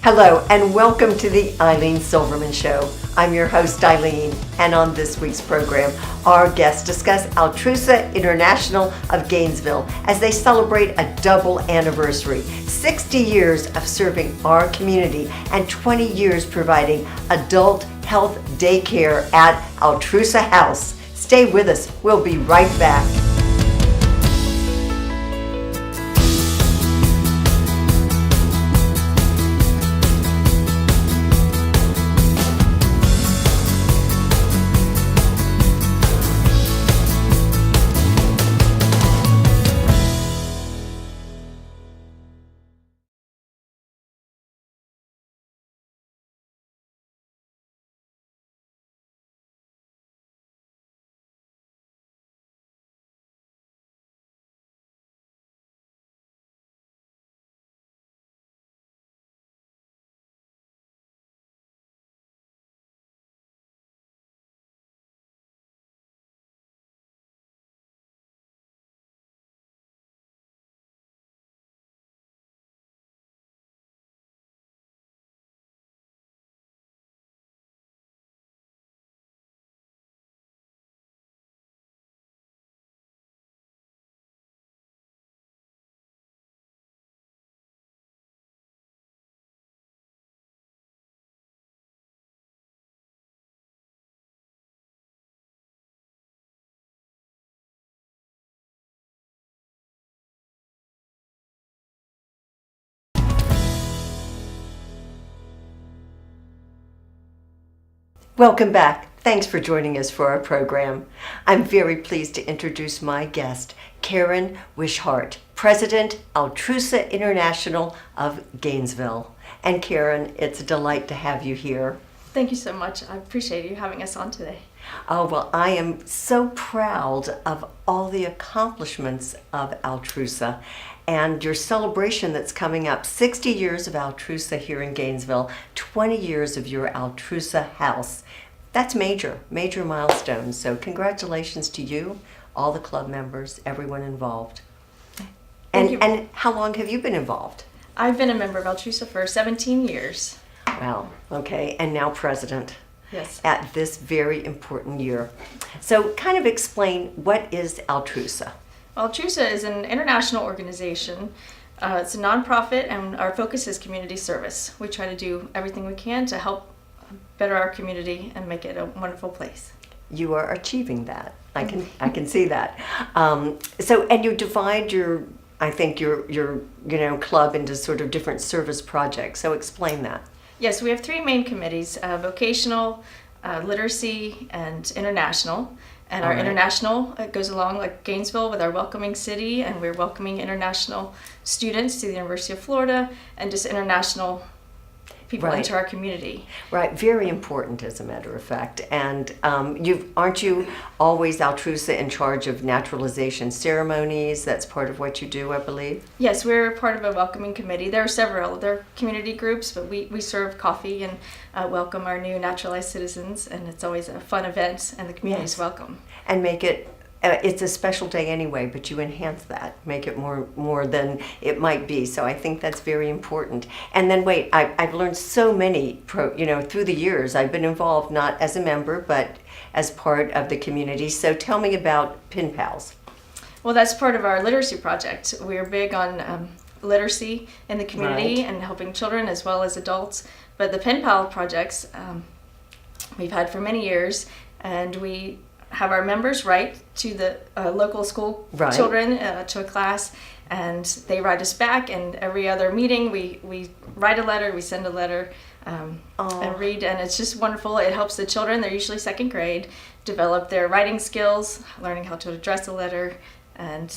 Hello and welcome to the Ilene Silverman Show. I'm your host Ilene, and on this week's program, our guests discuss Altrusa International of Gainesville as they celebrate a double anniversary, 60 years of serving our community and 20 years providing adult health daycare at Altrusa House. Stay with us, we'll be right back. Welcome back. Thanks for joining us for our program. I'm very pleased to introduce my guest, Karen Wishart, President, Altrusa International of Gainesville. And Karen, it's a delight to have you here. Thank you so much. I appreciate you having us on today. Oh, well, I am so proud of all the accomplishments of Altrusa and your celebration that's coming up. 60 years of Altrusa here in Gainesville, 20 years of your Altrusa House. That's major milestones. So congratulations to you, all the club members, everyone involved. And how long have you been involved? I've been a member of Altrusa for 17 years. Well, okay, and now president. Yes. At this very important year. So kind of explain, what is Altrusa? Altrusa is an international organization. It's a nonprofit, and our focus is community service. We try to do everything we can to help better our community and make it a wonderful place. You are achieving that. I can see that. And you divide your club into sort of different service projects. So explain that. Yes, we have three main committees: vocational, literacy, and international. And our international goes along like Gainesville with our welcoming city, and we're welcoming international students to the University of Florida and just international people into our community. Right, very important as a matter of fact. And aren't you always Altrusa in charge of naturalization ceremonies? That's part of what you do, I believe. Yes, we're part of a welcoming committee. There are several other community groups, but we serve coffee and welcome our new naturalized citizens, and it's always a fun event, and the community is welcome. And make it it's a special day anyway, but you enhance that, make it more than it might be. So I think that's very important. And then I've learned so many through the years. I've been involved not as a member, but as part of the community. So tell me about Pen Pals. Well, that's part of our literacy project. We're big on literacy in the community and helping children as well as adults. But the Pen Pal projects we've had for many years, and we have our members write to the local school children to a class, and they write us back, and every other meeting we write a letter, we send a letter and read, and it's just wonderful. It helps the children, they're usually second grade, develop their writing skills, learning how to address a letter. And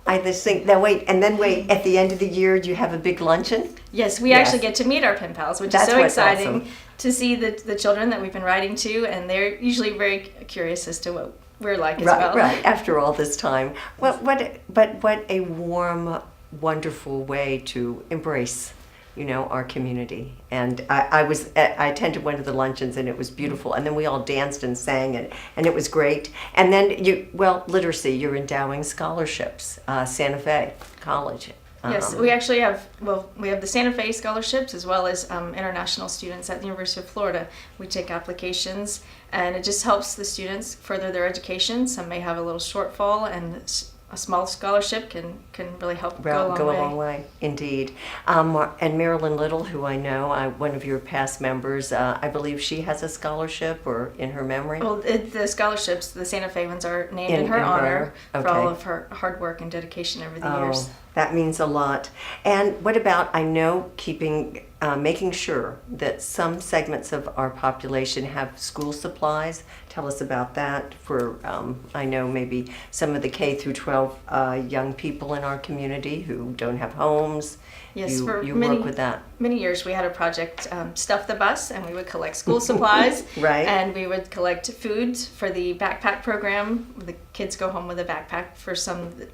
I just think, at the end of the year, do you have a big luncheon? Yes, we actually get to meet our pen pals, which is so exciting to see the children that we've been writing to, and they're usually very curious as to what we're like as well. Right, after all this time. What a warm, wonderful way to embrace our community. And I attended one of the luncheons, and it was beautiful. And then we all danced and sang, and it was great. And then literacy, you're endowing scholarships, Santa Fe College. Yes, we actually have, we have the Santa Fe scholarships as well as international students at the University of Florida. We take applications, and it just helps the students further their education. Some may have a little shortfall, and a small scholarship can really help go a long way. Indeed. And Marilyn Little, who I know, one of your past members, I believe she has a scholarship or in her memory? Well, the scholarships, the Santa Fe ones, are named in her honor for all of her hard work and dedication over the years. That means a lot. And what about, I know, making sure that some segments of our population have school supplies? Tell us about that for, I know, maybe some of the K through 12 young people in our community who don't have homes. Yes, you many, work with that. Many years we had a project, Stuff the Bus, and we would collect school supplies. Right. And we would collect food for the backpack program. The kids go home with a backpack for some that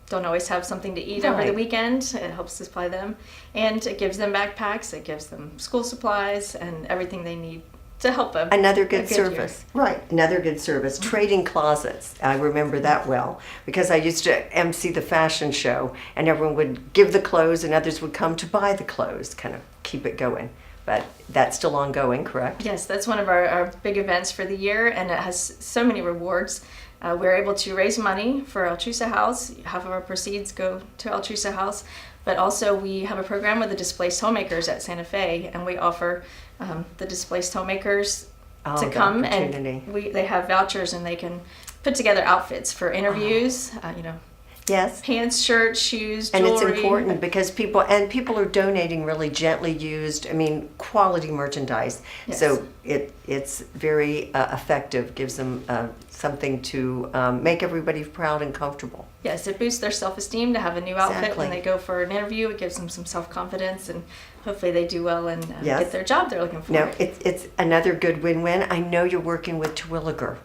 don't always have something to eat over the weekend. It helps to supply them. And it gives them backpacks, it gives them school supplies, and everything they need to help them. Another good service. Year. Right, another good service. Trading closets. I remember that well because I used to MC the fashion show, and everyone would give the clothes and others would come to buy the clothes, kind of keep it going. But that's still ongoing, correct? Yes, that's one of our big events for the year, and it has so many rewards. We're able to raise money for Altrusa House. Half of our proceeds go to Altrusa House. But also we have a program with the displaced homemakers at Santa Fe, and we offer the displaced homemakers to come, and they have vouchers, and they can put together outfits for interviews, yes, pants, shirts, shoes, jewelry. And it's important because people are donating really gently used, quality merchandise. Yes. So it's very effective, gives them something to make everybody proud and comfortable. Yes, it boosts their self-esteem to have a new outfit when they go for an interview. It gives them some self-confidence, and hopefully they do well and get their job they're looking for. No, it's another good win-win. I know you're working with Terwilliger.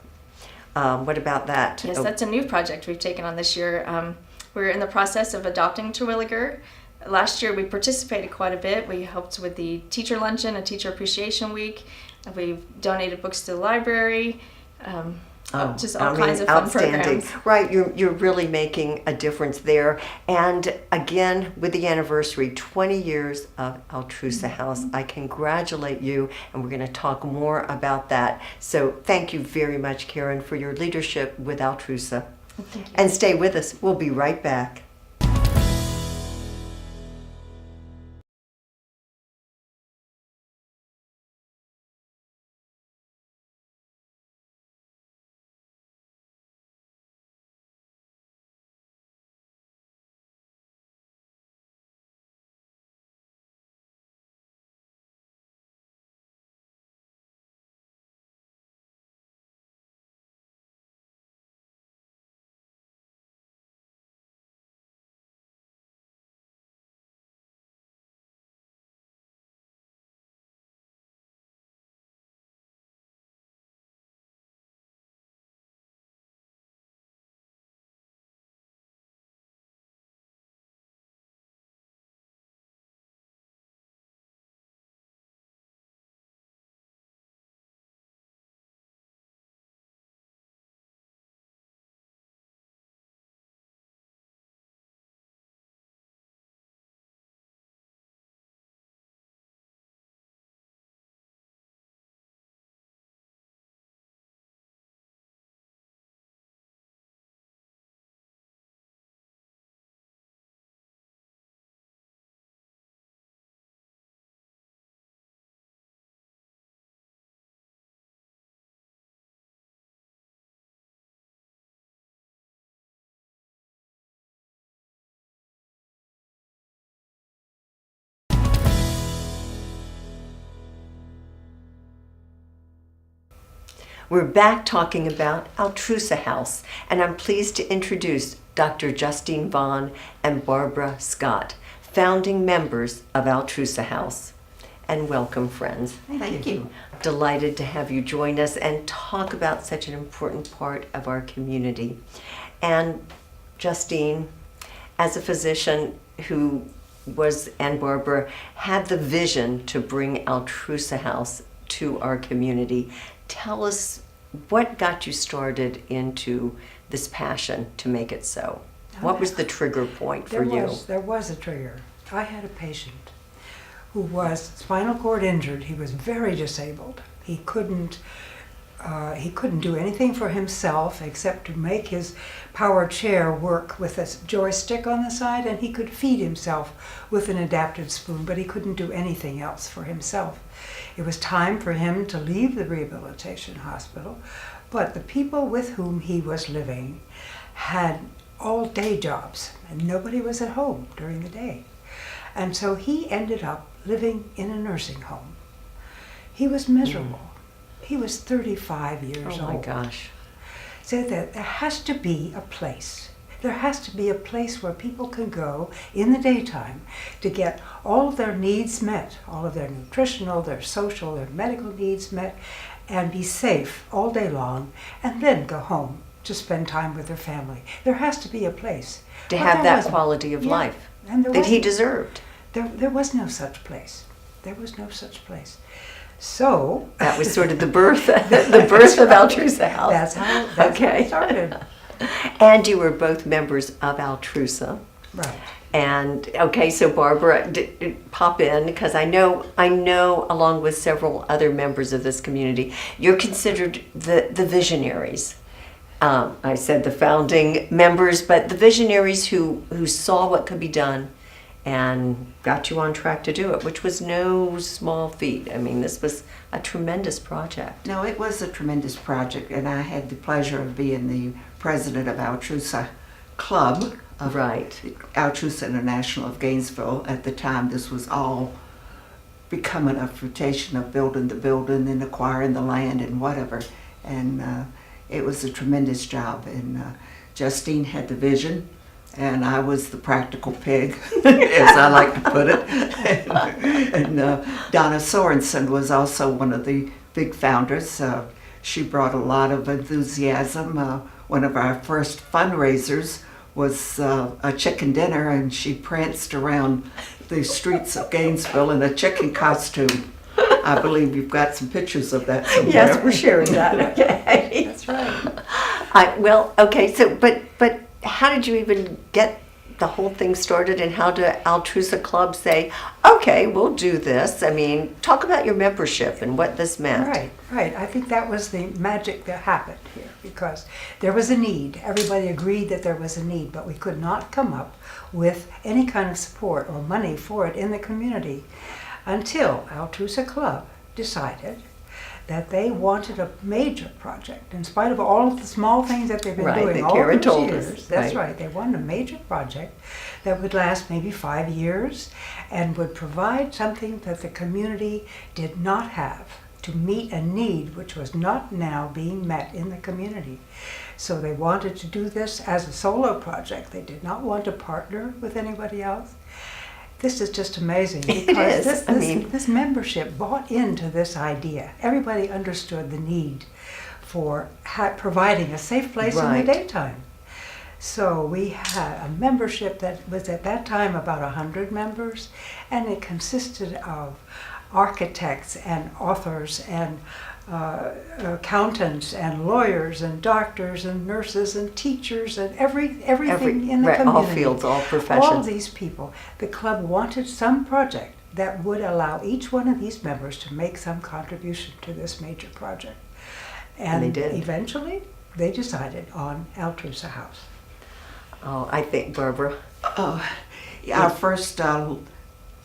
What about that? Yes, that's a new project we've taken on this year. We're in the process of adopting Terwilliger. Last year we participated quite a bit. We helped with the teacher luncheon, a teacher appreciation week. We've donated books to the library. Just all kinds of fun programs. Right, you're really making a difference there. And again, with the anniversary, 20 years of Altrusa House, I congratulate you, and we're going to talk more about that. So thank you very much, Karen, for your leadership with Altrusa. Thank you. And stay with us. We'll be right back. We're back talking about Altrusa House, and I'm pleased to introduce Dr. Justine Vaughn and Barbara Scott, founding members of Altrusa House. And welcome, friends. Thank you. Delighted to have you join us and talk about such an important part of our community. And Justine, as a physician who and Barbara had the vision to bring Altrusa House to our community, tell us what got you started into this passion to make it so. What was the trigger point for you? There was a trigger. I had a patient who was spinal cord injured. He was very disabled. He couldn't do anything for himself except to make his power chair work with a joystick on the side, and he could feed himself with an adapted spoon, but he couldn't do anything else for himself. It was time for him to leave the rehabilitation hospital, but the people with whom he was living had all-day jobs, and nobody was at home during the day. And so he ended up living in a nursing home. He was miserable. He was 35 years old. Oh my gosh. So that there has to be a place. There has to be a place where people can go in the daytime to get all of their needs met, all of their nutritional, their social, their medical needs met, and be safe all day long, and then go home to spend time with their family. There has to be a place. To But have there that wasn't. quality of Yeah, life and there that he wasn't. deserved. There was no such place. There was no such place. So That was sort of the birth, the birth of Altrusa House. that's how Okay. it started. And you were both members of Altrusa. Right. And okay, so Barbara, pop in, because I know, along with several other members of this community, you're considered the visionaries. I said the founding members, but the visionaries who saw what could be done and got you on track to do it, which was no small feat. I mean, this was a tremendous project. No, it was a tremendous project, and I had the pleasure of being the president of Altrusa Club, of Right. Altrusa International of Gainesville. At the time, this was all becoming a fruition of building the building and acquiring the land and whatever. And it was a tremendous job. And Justine had the vision, and I was the practical pig, as I like to put it. and Donna Sorensen was also one of the big founders. She brought a lot of enthusiasm. One of our first fundraisers was a chicken dinner, and she pranced around the streets of Gainesville in a chicken costume. I believe you've got some pictures of that somewhere. Yes, we're sharing that. Okay. That's right. Well, okay. So, but how did you even get the whole thing started, and how did Altrusa Club say, "Okay, we'll do this"? I mean, talk about your membership and what this meant. Right. I think that was the magic that happened here, because there was a need. Everybody agreed that there was a need, but we could not come up with any kind of support or money for it in the community until Altrusa Club decided that they wanted a major project. In spite of all of the small things that they've been Right, doing that all Karen these told years. us, That's right. right. They wanted a major project that would last maybe 5 years and would provide something that the community did not have to meet a need which was not now being met in the community. So they wanted to do this as a solo project. They did not want to partner with anybody else. This is just amazing, because is. this membership bought into this idea. Everybody understood the need for providing a safe place in Right. the daytime. So we had a membership that was at that time about 100 members, and it consisted of architects and authors and accountants and lawyers and doctors and nurses and teachers and everything in the right, community. all fields, all professions. All these people. The club wanted some project that would allow each one of these members to make some contribution to this major project. And they did. Eventually, they decided on Altrusa House. Oh, I think Barbara. Our first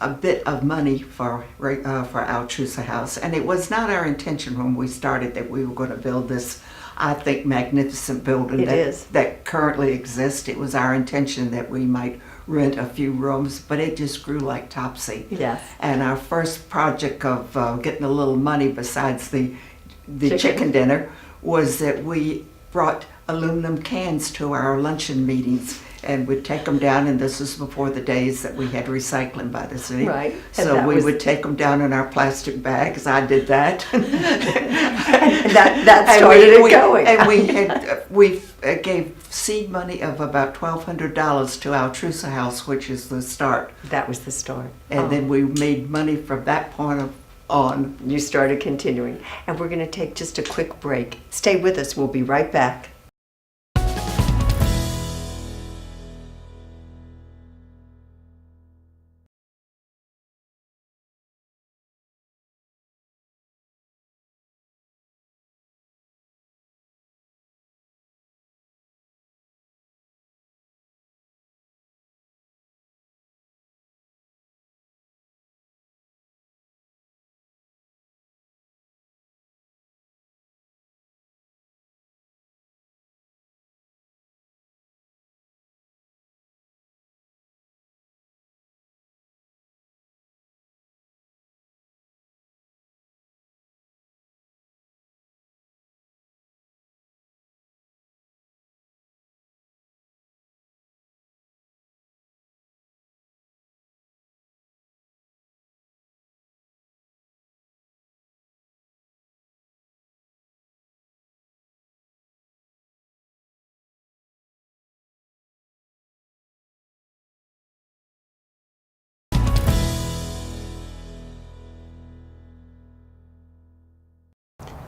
a bit of money for Altrusa House, and it was not our intention when we started that we were going to build this, I think, magnificent building It is. that currently exists. It was our intention that we might rent a few rooms, but it just grew like topsy. Yes. And our first project of getting a little money besides the Chicken. chicken dinner was that we brought aluminum cans to our luncheon meetings, and we'd take them down, and this was before the days that we had recycling by the city. Right. And So that we was- would take them down in our plastic bags. I did that. That started it going. And we gave seed money of about $1,200 to Altrusa House, which is the start. That was the start. And then we made money from that point on. You started continuing. And we're going to take just a quick break. Stay with us. We'll be right back.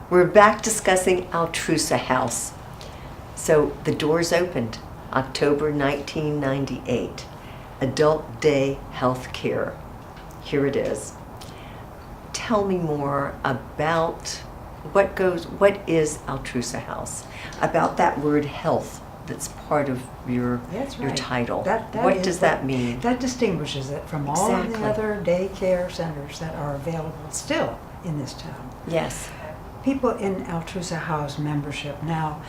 We're back discussing Altrusa House. So the doors opened October 1998. Adult Day Health Care. Here it is. Tell me more about what is Altrusa House? About that word health that's part of your That's your right. title. That What is does that mean? That distinguishes it from all of the Exactly. other daycare centers that are available still in this town. Yes. People in Altrusa House membership now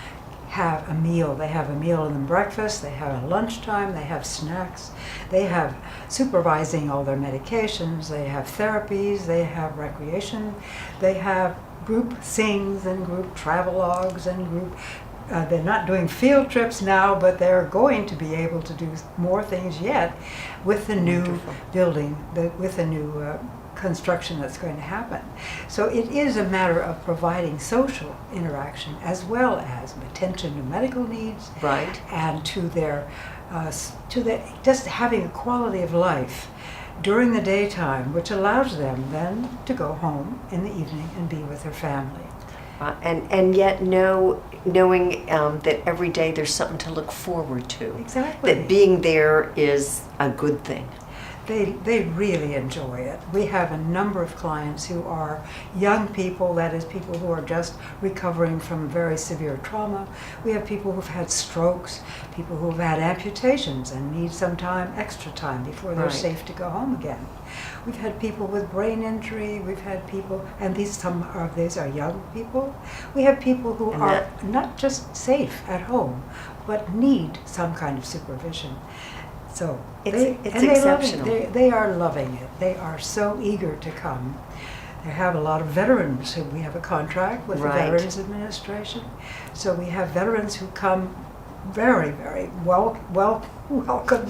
have a meal. They have a meal in the breakfast, they have a lunchtime, they have snacks, they have supervising all their medications, they have therapies, they have recreation, they have group sings and group travelogues and group they're not doing field trips now, but they're going to be able to do more things yet with the new Wonderful. building, with the new construction that's going to happen. So it is a matter of providing social interaction as well as attention to medical needs Right. and to their just having a quality of life during the daytime, which allows them then to go home in the evening and be with their family. And yet knowing that every day there's something to look forward to. Exactly. That being there is a good thing. They really enjoy it. We have a number of clients who are young people, that is people who are just recovering from very severe trauma. We have people who've had strokes, people who've had amputations and need some time, extra time before they're Right. safe to go home again. We've had people with brain injury, we've had people, and some of these are young people. We have people who And are not just safe at home, but need some kind of supervision. So It's they love it. exceptional. They are loving it. They are so eager to come. They have a lot of veterans who we have a contract with Right. the Veterans Administration. So we have veterans who come very, very welcome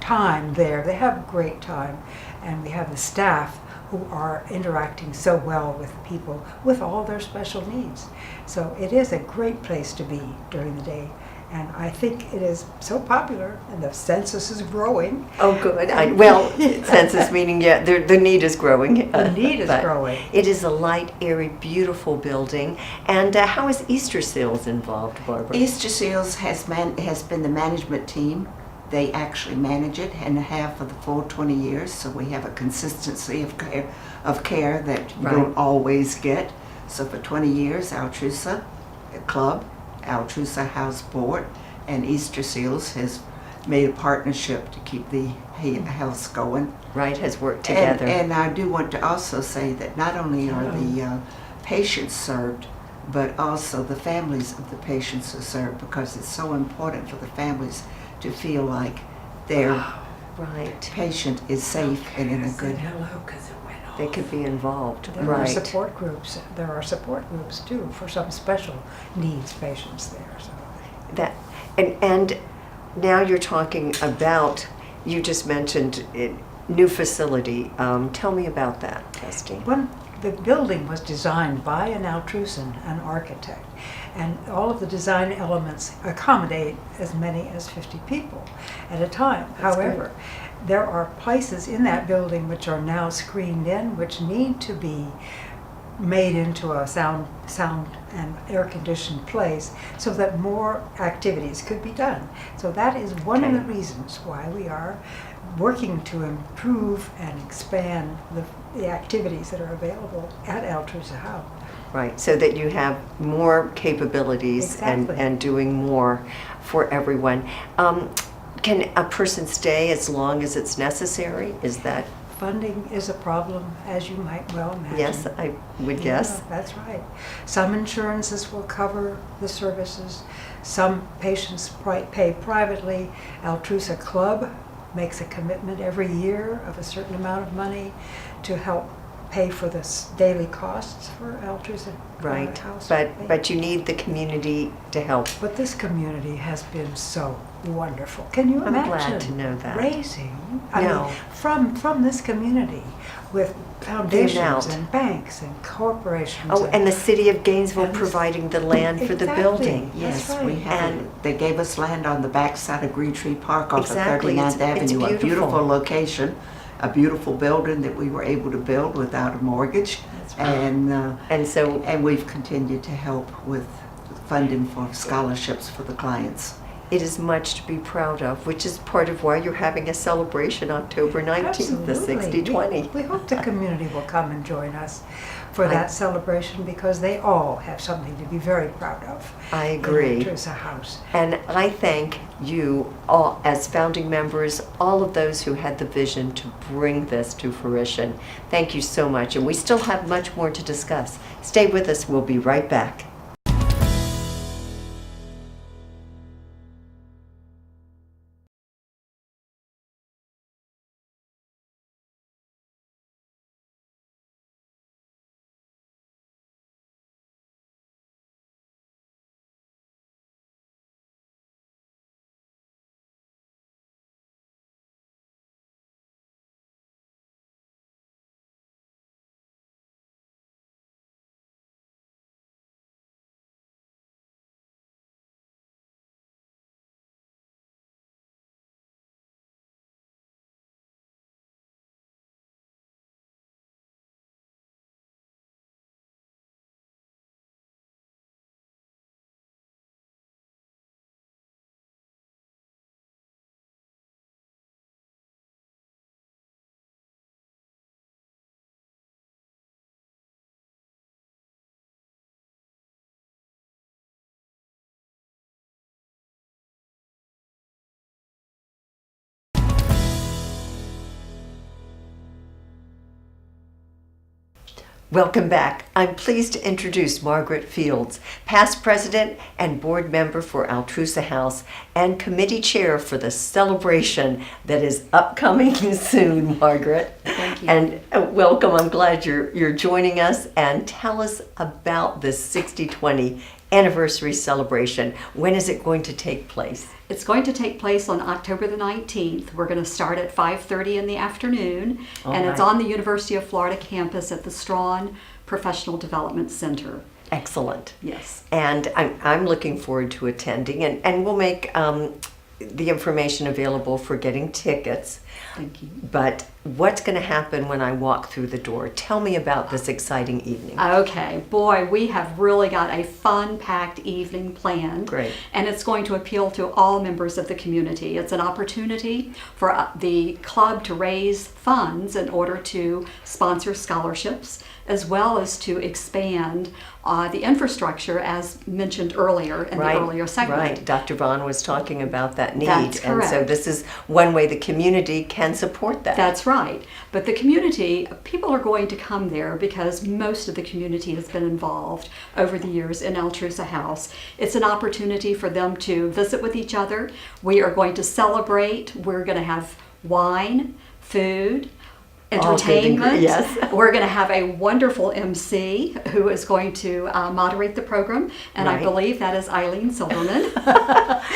time there. They have a great time. And we have the staff who are interacting so well with people with all their special needs. So it is a great place to be during the day. And I think it is so popular, and the census is growing. Oh, good. Census meaning, yeah, the need is growing. The need is but growing. It is a light, airy, beautiful building. And how is Easter Seals involved, Barbara? Easter Seals has been the management team. They actually manage it and have for the full 20 years, so we have a consistency of care that you Right. don't always get. So for 20 years, Altrusa Club, Altrusa House Board, and Easter Seals has made a partnership to keep the house going. Right, has worked together. And I do want to also say that not only are the patients served, but also the families of the patients are served, because it's so important for the families to feel like their Right. patient is safe and in a good. They could be involved. There are Right. support groups. There are support groups too for some special needs patients there. So. That and now you're talking about, you just mentioned it, new facility. Tell me about that, Justine. The building was designed by an Altrusan, an architect, and all of the design elements accommodate as many as 50 people at a time. That's However, there are places in that building which are now screened in, which need to be made into a sound and air-conditioned place so that more activities could be done. So that is one of the reasons why we are working to improve and expand the activities that are available at Altrusa House. Right, so that you have more capabilities Exactly. and doing more for everyone. Can a person stay as long as it's necessary? Is that, Funding is a problem, as you might well imagine. yes, I would guess. Yeah, that's right. Some insurances will cover the services. Some patients pay privately. Altrusa Club makes a commitment every year of a certain amount of money to help pay for the daily costs for Altrusa Right, House. but you need the community to help. But this community has been so wonderful. Can you I'm imagine glad to know that. raising No. from this community with foundations amount. and banks and corporations? Oh, and the city of Gainesville and- providing the land for the Exactly. building. That's Yes, right. we have. And- They gave us land on the backside of Green Tree Park off Exactly. of 39th It's Avenue, a beautiful. beautiful location. a beautiful building that we were able to build without a mortgage. And we've continued to help with funding for scholarships for the clients. It is much to be proud of, which is part of why you're having a celebration October 19th, the Absolutely. 60-20. We hope the community will come and join us for that celebration, because they all have something to be very proud of. I agree. In Altrusa House. And I thank you all as founding members, all of those who had the vision to bring this to fruition. Thank you so much. And we still have much more to discuss. Stay with us. We'll be right back. Welcome back. I'm pleased to introduce Margaret Fields, past president and board member for Altrusa House and committee chair for the celebration that is upcoming soon, Margaret. Thank you. And welcome. I'm glad you're joining us, and tell us about this 60-20 anniversary celebration. When is it going to take place? It's going to take place on October the 19th. We're going to start at 5:30 in the afternoon, and it's on the University of Florida campus at the Strawn Professional Development Center. Excellent. Yes. And I'm looking forward to attending, and we'll make the information available for getting tickets. Thank you. But what's going to happen when I walk through the door? Tell me about this exciting evening. Okay, boy, we have really got a fun-packed evening planned. Great. And it's going to appeal to all members of the community. It's an opportunity for the club to raise funds in order to sponsor scholarships, as well as to expand the infrastructure, as mentioned earlier in the earlier segment. Right, Dr. Vaughn was talking about that need. That's and so correct. this is one way the community can support that. That's right. But the community, people are going to come there because most of the community has been involved over the years in Altrusa House. It's an opportunity for them to visit with each other. We are going to celebrate. We're going to have wine, food, entertainment. Yes. We're going to have a wonderful MC who is going to moderate the program, and I Right. believe that is Ilene Silverman.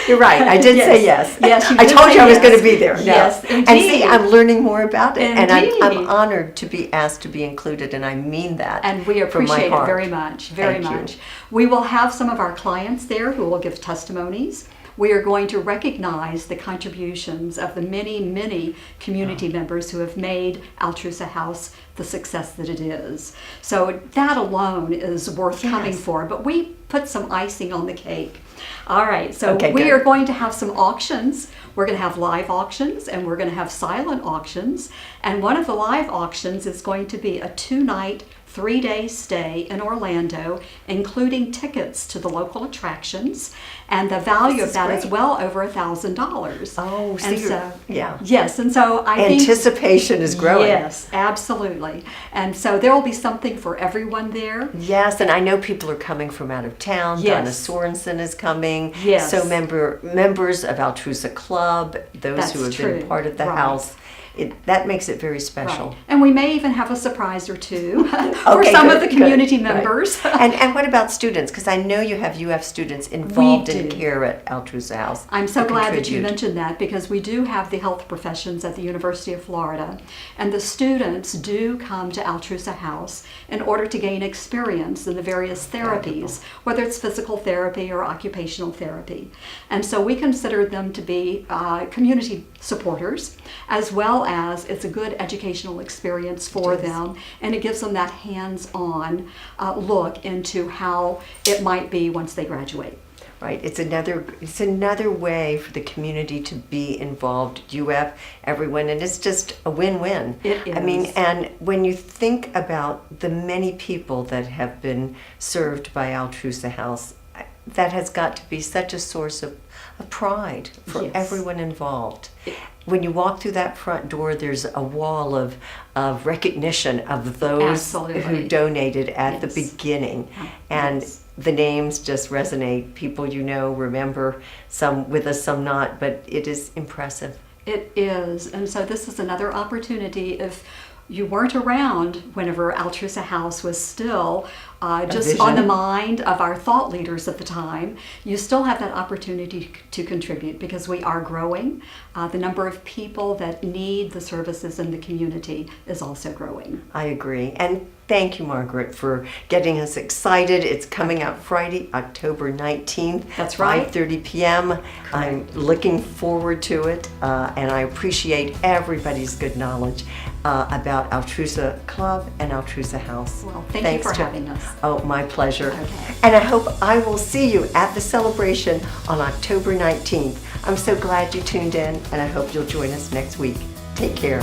You're right. I did say yes. Yes, you I did told say you I was yes. going to be there. No. Yes, And see, indeed. I'm learning more about it, and I'm Indeed. honored to be asked to be included, and I mean that. And we from my appreciate it heart. very much, very Thank you. much. We will have some of our clients there who will give testimonies. We are going to recognize the contributions of the many, many community members who have made Altrusa House the success that it is. So that alone is worth coming Yes. for, but we put some icing on the cake. All right, so Okay, we good. are going to have some auctions. We're going to have live auctions, and we're going to have silent auctions. And one of the live auctions is going to be a 2-night, 3-day stay in Orlando, including tickets to the local attractions, and the value This of is that is great. well over $1,000. Oh, so and you're- so yeah. yes, and so I think Anticipation is growing. Yes, absolutely, and so there will be something for everyone there. Yes, and I know people are coming from out of town. Yes. Donna Sorensen is coming. Yes. So members of Altrusa Club, those That's who have true. been part of the Right. house, that makes it very special. Right. And we may even have a surprise or two for Okay, some good, of the good. community Right. members. And what about students? Because I know you have UF students involved in do. care at Altrusa House. I'm so who glad that you contribute. mentioned that, because we do have the health professions at the University of Florida, and the students do come to Altrusa House in order to gain experience in the various therapies, whether it's physical therapy or occupational therapy. And so we consider them to be community supporters, as well as it's a good educational experience for It is. them, and it gives them that hands-on look into how it might be once they graduate. Right, it's another way for the community to be involved. UF, everyone, and it's just a win-win. It I mean, is. and when you think about the many people that have been served by Altrusa House, that has got to be such a source of pride for Yes. everyone involved. When you walk through that front door, there's a wall of recognition of those Absolutely. who donated at the Yes. beginning. And Yes. the names just resonate. People you know remember, some with us, some not, but it is impressive. It is, and so this is another opportunity. If you weren't around whenever Altrusa House was still just vision. on the mind of our thought leaders at the time, you still have that opportunity to contribute, because we are growing. The number of people that need the services in the community is also growing. I agree. And thank you, Margaret, for getting us excited. It's coming out Friday, October 19th. That's right. 5:30 p.m. I'm looking forward to it, and I appreciate everybody's good knowledge about Altrusa Club and Altrusa House. Well, thank Thanks you for to- having us. Oh, my pleasure. Okay. And I hope I will see you at the celebration on October 19th. I'm so glad you tuned in, and I hope you'll join us next week. Take care.